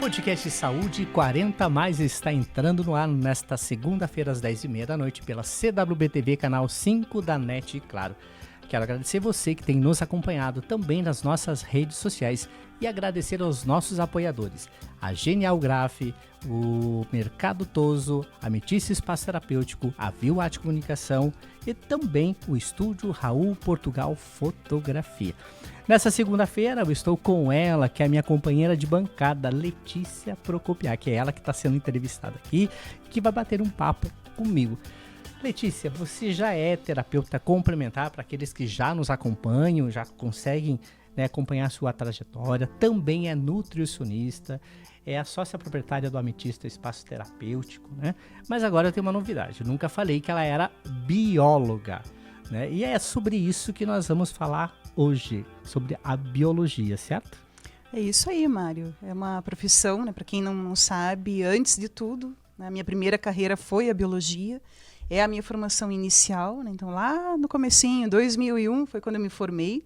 Podcast Saúde 40 Mais está entrando no ar nesta segunda-feira às 10h30 da noite pela CWB-TV, canal 5 da NET, claro. Quero agradecer você que tem nos acompanhado também nas nossas redes sociais e agradecer aos nossos apoiadores, a Genial Graf, o Mercado Toso, a Metice Espaço Terapêutico, a Viuat Comunicação e também o Estúdio Raul Portugal Fotografia. Nessa segunda-feira eu estou com ela, que é a minha companheira de bancada, Letícia Procopiá, que é ela que está sendo entrevistada aqui, que vai bater um papo comigo. Letícia, você já é terapeuta complementar para aqueles que já nos acompanham, já conseguem, né, acompanhar a sua trajetória, também é nutricionista, é a sócia proprietária do Ametista Espaço Terapêutico, né? Mas agora eu tenho uma novidade, eu nunca falei que ela era bióloga, né? E é sobre isso que nós vamos falar hoje, sobre a biologia, certo? É isso aí, Mário. É uma profissão, né? Para quem não sabe, antes de tudo, né, a minha primeira carreira foi a biologia. É a minha formação inicial, né? Então lá no comecinho, 2001, foi quando eu me formei.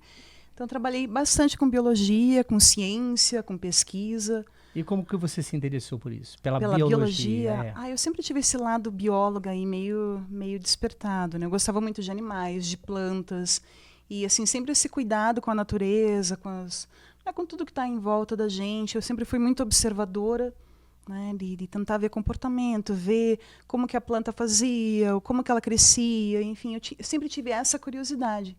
Então trabalhei bastante com biologia, com ciência, com pesquisa. E como que você se interessou por isso? Pela biologia? Eu sempre tive esse lado biólogo aí meio despertado, né? Eu gostava muito de animais, de plantas. E assim, sempre esse cuidado com a natureza, com tudo que está em volta da gente. Eu sempre fui muito observadora, né, de tentar ver comportamento, ver como que a planta fazia, como que ela crescia, enfim, eu sempre tive essa curiosidade.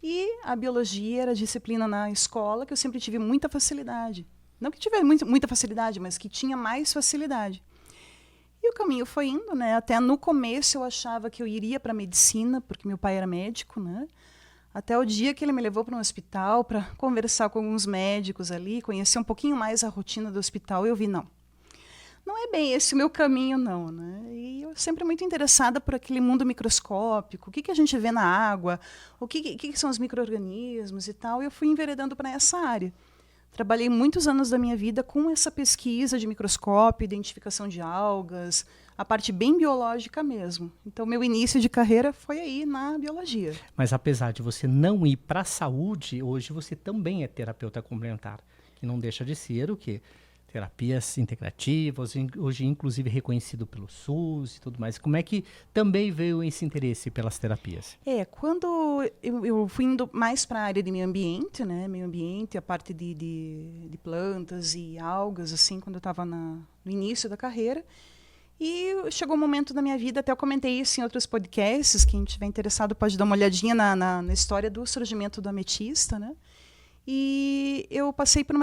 E a biologia era a disciplina na escola que eu sempre tive muita facilidade. Não que tivesse muita facilidade, mas que tinha mais facilidade. E o caminho foi indo, né? Até no começo eu achava que eu iria para a medicina, porque meu pai era médico, né? Até o dia que ele me levou para um hospital para conversar com alguns médicos ali, conhecer um pouquinho mais a rotina do hospital, eu vi, não é bem esse o meu caminho, não, né? E eu sempre muito interessada por aquele mundo microscópico, o que a gente vê na água, o que são os micro-organismos e tal, e eu fui enveredando para essa área. Trabalhei muitos anos da minha vida com essa pesquisa de microscópio, identificação de algas, a parte bem biológica mesmo. Então, meu início de carreira foi aí na biologia. Mas apesar de você não ir para a saúde, hoje você também é terapeuta complementar, que não deixa de ser o quê? Terapias integrativas, hoje inclusive reconhecido pelo SUS e tudo mais. Como é que também veio esse interesse pelas terapias? Quando eu fui indo mais para a área de meio ambiente, né? Meio ambiente, a parte de plantas e algas, assim, quando eu estava no início da carreira. E chegou um momento da minha vida, até eu comentei isso em outros podcasts, quem estiver interessado pode dar uma olhadinha na história do surgimento do Ametista, né? E eu passei por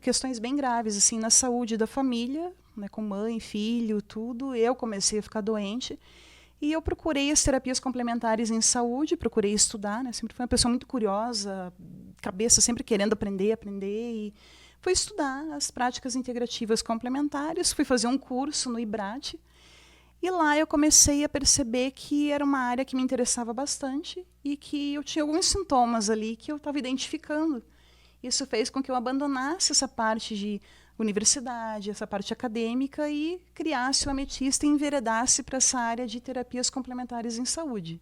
questões bem graves, assim, na saúde da família, né, com mãe, filho, tudo. Eu comecei a ficar doente e eu procurei as terapias complementares em saúde, procurei estudar, né? Sempre fui uma pessoa muito curiosa, cabeça sempre querendo aprender, e fui estudar as práticas integrativas complementares, fui fazer um curso no IBRAT. E lá eu comecei a perceber que era uma área que me interessava bastante e que eu tinha alguns sintomas ali que eu estava identificando. Isso fez com que eu abandonasse essa parte de universidade, essa parte acadêmica e criasse o Ametista e enveredasse para essa área de terapias complementares em saúde.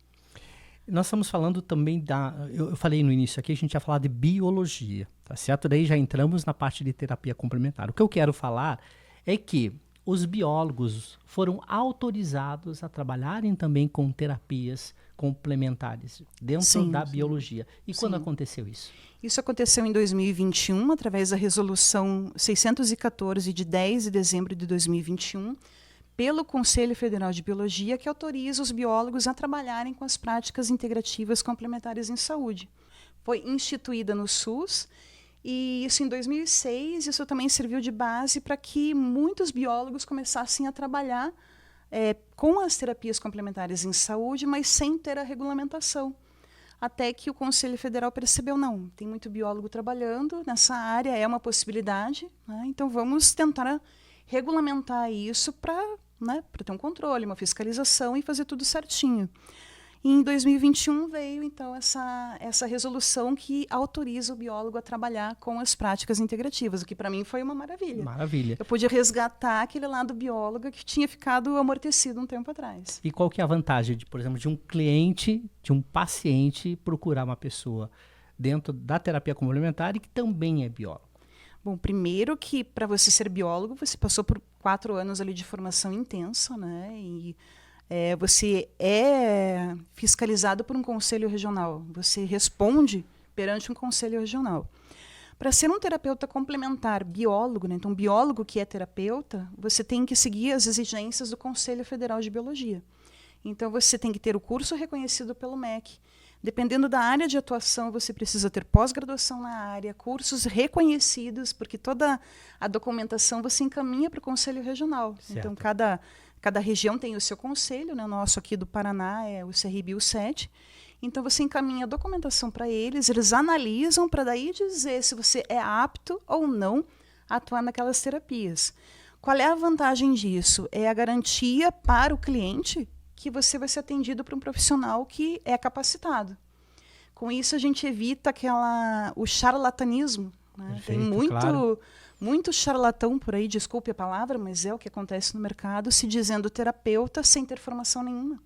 Nós estamos falando também eu falei no início aqui, a gente ia falar de biologia, tá certo? Daí já entramos na parte de terapia complementar. O que eu quero falar é que os biólogos foram autorizados a trabalharem também com terapias complementares dentro da biologia. E quando aconteceu isso? Isso aconteceu em 2021, através da Resolução 614, de 10 de dezembro de 2021, pelo Conselho Federal de Biologia, que autoriza os biólogos a trabalharem com as práticas integrativas complementares em saúde. Foi instituída no SUS, e isso em 2006, isso também serviu de base para que muitos biólogos começassem a trabalhar com as terapias complementares em saúde, mas sem ter a regulamentação. Até que o Conselho Federal percebeu, não, tem muito biólogo trabalhando nessa área, é uma possibilidade, né? Então vamos tentar regulamentar isso para ter um controle, uma fiscalização e fazer tudo certinho. E em 2021 veio, então, essa resolução que autoriza o biólogo a trabalhar com as práticas integrativas, o que para mim foi uma maravilha. Maravilha. Eu pude resgatar aquele lado biólogo que tinha ficado amortecido um tempo atrás. E qual que é a vantagem, por exemplo, de um cliente, de um paciente procurar uma pessoa dentro da terapia complementar e que também é biólogo? Bom, primeiro que para você ser biólogo, você passou por 4 anos ali de formação intensa, né? E você é fiscalizado por um conselho regional. Você responde perante um conselho regional. Para ser um terapeuta complementar biólogo, né? Então biólogo que é terapeuta, você tem que seguir as exigências do Conselho Federal de Biologia. Então você tem que ter o curso reconhecido pelo MEC. Dependendo da área de atuação, você precisa ter pós-graduação na área, cursos reconhecidos, porque toda a documentação você encaminha para o Conselho Regional. Certo. Então cada região tem o seu conselho, né? O nosso aqui do Paraná é o CRBio 7. Então você encaminha a documentação para eles analisam para daí dizer se você é apto ou não a atuar naquelas terapias. Qual é a vantagem disso? É a garantia para o cliente que você vai ser atendido por um profissional que é capacitado. Com isso a gente evita o charlatanismo, né? Perfeito, Tem claro. muito charlatão por aí, desculpe a palavra, mas é o que acontece no mercado, se dizendo terapeuta sem ter formação nenhuma.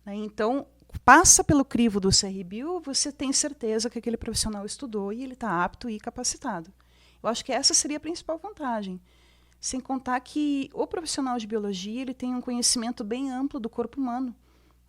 Né? Então, passa pelo crivo do CRBio, você tem certeza que aquele profissional estudou e ele está apto e capacitado. Eu acho que essa seria a principal vantagem. Sem contar que o profissional de biologia ele tem um conhecimento bem amplo do corpo humano.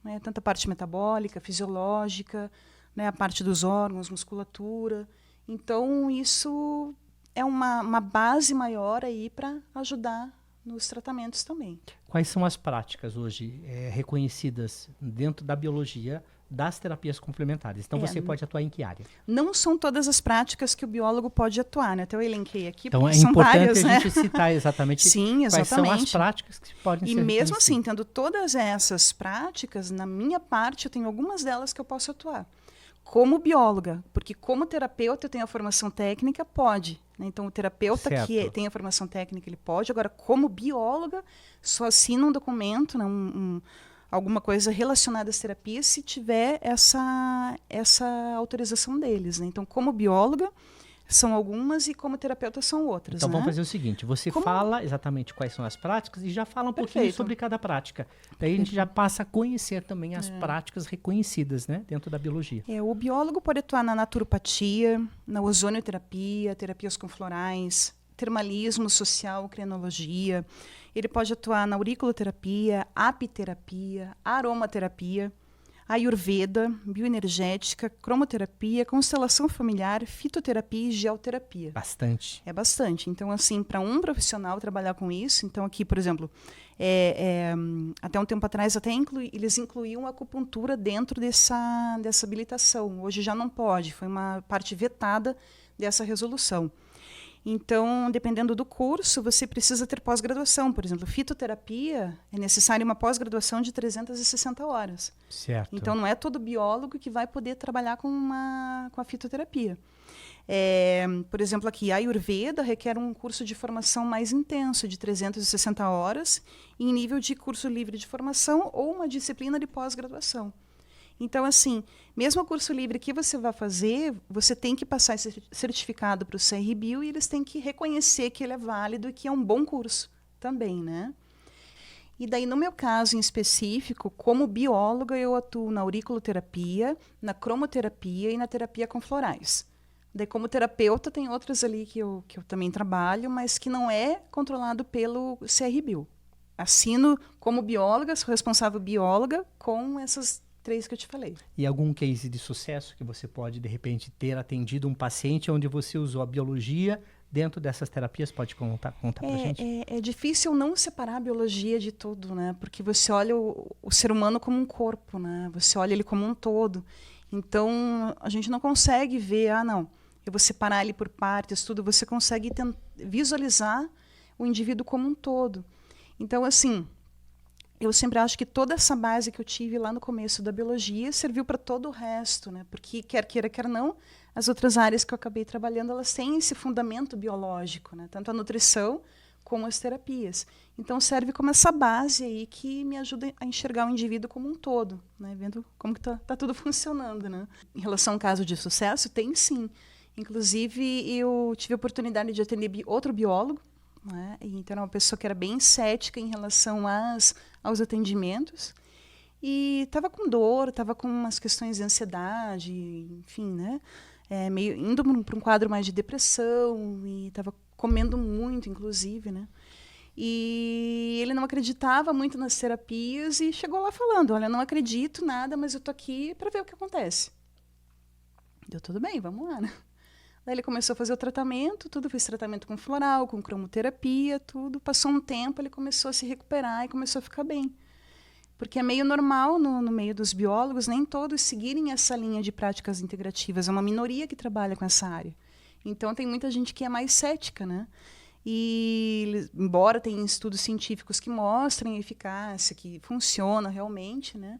Né? Tanto a parte metabólica, fisiológica, né? A parte dos órgãos, musculatura. Então, isso é uma base maior aí para ajudar nos tratamentos também. Quais são as práticas hoje reconhecidas dentro da biologia das terapias complementares? Então você pode atuar em que área? Não são todas as práticas que o biólogo pode atuar, né? Até eu elenquei aqui, então porque é são importante várias, a né? gente citar exatamente Sim, quais são as exatamente. práticas que podem ser E mesmo assim, reconhecidas. tendo todas essas práticas, na minha parte, eu tenho algumas delas que eu posso atuar. Como bióloga, porque como terapeuta eu tenho a formação técnica, pode. Né? Então, o terapeuta Certo. que tem a formação técnica, ele pode. Agora, como bióloga, só assina um documento, né? Alguma coisa relacionada às terapias, se tiver essa autorização deles. Né? Então, como bióloga, são algumas e como terapeuta são outras. Então né? vamos fazer o seguinte, você fala exatamente quais são as práticas e já fala um pouquinho sobre cada prática. Daí a gente já passa a conhecer também as práticas reconhecidas, né, dentro da biologia. O biólogo pode atuar na naturopatia, na ozonioterapia, terapias com florais, termalismo social, crianologia. Ele pode atuar na auriculoterapia, apiterapia, aromaterapia, ayurveda, bioenergética, cromoterapia, constelação familiar, fitoterapia e geoterapia. Bastante. É bastante. Então, assim, para um profissional trabalhar com isso, então aqui, por exemplo, até um tempo atrás eles incluíam a acupuntura dentro dessa habilitação. Hoje já não pode, foi uma parte vetada dessa resolução. Então, dependendo do curso, você precisa ter pós-graduação. Por exemplo, fitoterapia, é necessária uma pós-graduação de 360 horas. Certo. Então, não é todo biólogo que vai poder trabalhar com a fitoterapia. Por exemplo, aqui, a Ayurveda requer um curso de formação mais intenso, de 360 horas, em nível de curso livre de formação ou uma disciplina de pós-graduação. Então, assim, mesmo o curso livre que você vai fazer, você tem que passar esse certificado para o CRBio e eles têm que reconhecer que ele é válido e que é um bom curso também, né? E daí, no meu caso em específico, como bióloga, eu atuo na auriculoterapia, na cromoterapia e na terapia com florais. Daí, como terapeuta, tem outras ali que eu também trabalho, mas que não é controlado pelo CRBio. Assino como bióloga, sou responsável bióloga com essas 3 que eu te falei. E algum case de sucesso que você pode, de repente, ter atendido um paciente onde você usou a biologia dentro dessas terapias? Pode contar pra gente? É difícil não separar a biologia de tudo, né? Porque você olha o ser humano como um corpo, né? Você olha ele como um todo. Então, a gente não consegue ver, eu vou separar ele por partes, tudo. Você consegue visualizar o indivíduo como um todo. Então, assim, eu sempre acho que toda essa base que eu tive lá no começo da biologia serviu para todo o resto, né? Porque, quer queira, quer não, as outras áreas que eu acabei trabalhando, elas têm esse fundamento biológico, né? Tanto a nutrição como as terapias. Então, serve como essa base aí que me ajuda a enxergar o indivíduo como um todo, né? Vendo como que tá tudo funcionando, né? Em relação ao caso de sucesso, tem sim. Inclusive, eu tive a oportunidade de atender outro biólogo, né? Então, era uma pessoa que era bem cética em relação aos atendimentos e estava com dor, estava com umas questões de ansiedade, enfim, né? Meio indo para um quadro mais de depressão e estava comendo muito, inclusive, né? E ele não acreditava muito nas terapias e chegou lá falando, olha, eu não acredito nada, mas eu tô aqui para ver o que acontece. Deu tudo bem, vamos lá, né? Daí ele começou a fazer o tratamento, fez tratamento com floral, com cromoterapia, tudo. Passou um tempo, ele começou a se recuperar e começou a ficar bem. Porque é meio normal no meio dos biólogos, nem todos seguirem essa linha de práticas integrativas. É uma minoria que trabalha com essa área. Então, tem muita gente que é mais cética, né? E, embora tenha estudos científicos que mostrem a eficácia, que funciona realmente, né?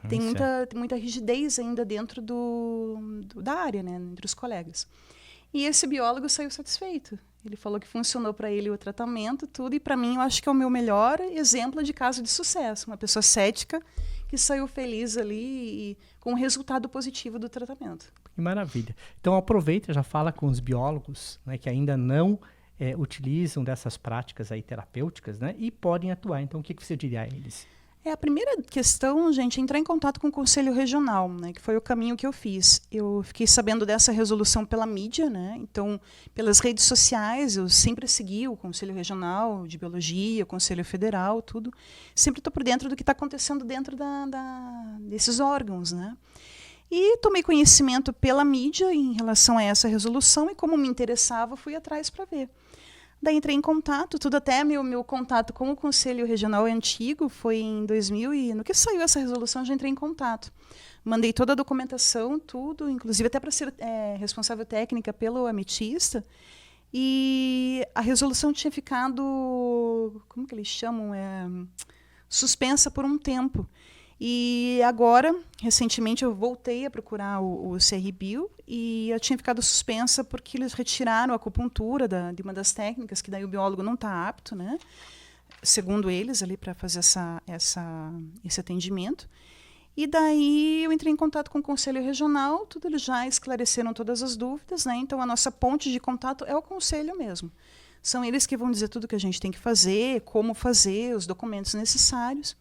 Tem muita rigidez ainda dentro da área, né? Entre os colegas. E esse biólogo saiu satisfeito. Ele falou que funcionou para ele o tratamento, tudo. E para mim, eu acho que é o meu melhor exemplo de caso de sucesso. Uma pessoa cética que saiu feliz ali e com um resultado positivo do tratamento. Que maravilha. Então, aproveita, já fala com os biólogos, né, que ainda não utilizam dessas práticas aí terapêuticas, né, e podem atuar. Então, o que você diria a eles? A primeira questão, gente, é entrar em contato com o Conselho Regional, né, que foi o caminho que eu fiz. Eu fiquei sabendo dessa resolução pela mídia, né, então, pelas redes sociais, eu sempre segui o Conselho Regional de Biologia, o Conselho Federal, tudo. Sempre estou por dentro do que está acontecendo dentro desses órgãos, né. E tomei conhecimento pela mídia em relação a essa resolução e, como me interessava, fui atrás para ver. Daí entrei em contato, tudo até meu contato com o Conselho Regional é antigo, foi em 2000 e no que saiu essa resolução eu já entrei em contato. Mandei toda a documentação, tudo, inclusive até para ser responsável técnica pelo ametista. E a resolução tinha ficado, como que eles chamam? Suspensa por um tempo. E agora, recentemente, eu voltei a procurar o CRBio e eu tinha ficado suspensa porque eles retiraram a acupuntura de uma das técnicas, que daí o biólogo não está apto, né? Segundo eles, ali para fazer esse atendimento. E daí eu entrei em contato com o Conselho Regional, tudo, eles já esclareceram todas as dúvidas, né? Então a nossa ponte de contato é o Conselho mesmo. São eles que vão dizer tudo que a gente tem que fazer, como fazer, os documentos necessários.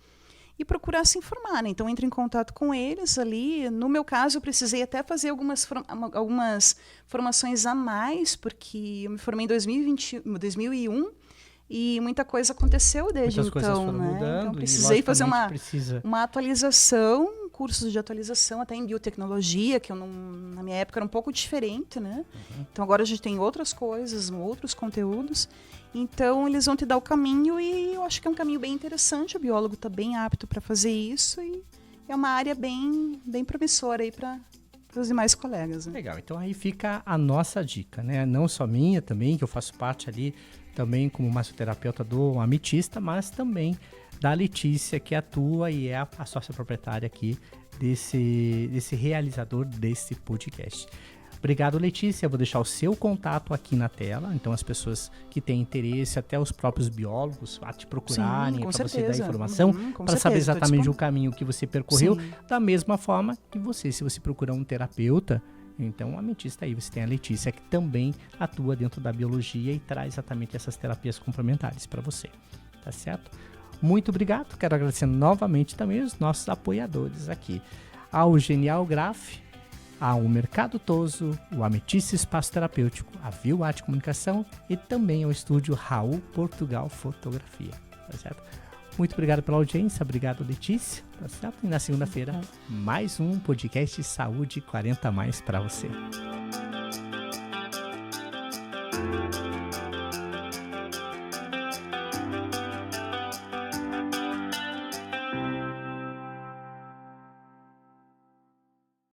E procurar se informar, né? Então, entre em contato com eles ali. No meu caso, eu precisei até fazer algumas formações a mais, porque eu me formei em 2001 e muita coisa aconteceu desde então, né? Mudando, então, precisei fazer uma atualização, cursos de atualização, até em biotecnologia, que na minha época era um pouco diferente, né? Então, agora a gente tem outras coisas, outros conteúdos. Então, eles vão te dar o caminho e eu acho que é um caminho bem interessante. O biólogo está bem apto para fazer isso e é uma área bem promissora aí para os demais colegas. Né? Legal, então aí fica a nossa dica, né? Não só minha também, que eu faço parte ali também como massoterapeuta do ametista, mas também da Letícia, que atua e é a sócia proprietária aqui desse realizador desse podcast. Obrigado, Letícia. Eu vou deixar o seu contato aqui na tela. Então, as pessoas que têm interesse, até os próprios biólogos, a te procurarem para você dar informação, para saber exatamente o caminho que você percorreu. Sim. Da mesma forma que se você procurar um terapeuta, então a ametista aí, você tem a Letícia, que também atua dentro da biologia e traz exatamente essas terapias complementares para você. Tá certo? Muito obrigado. Quero agradecer novamente também os nossos apoiadores aqui. Ao Genial Graph, ao Mercado Toso, o Ametista Espaço Terapêutico, a Viu-Arte Comunicação e também ao estúdio Raul Portugal Fotografia, tá certo? Muito obrigado pela audiência, obrigado, Letícia, tá certo? E na segunda-feira, mais um podcast Saúde 40 Mais para você.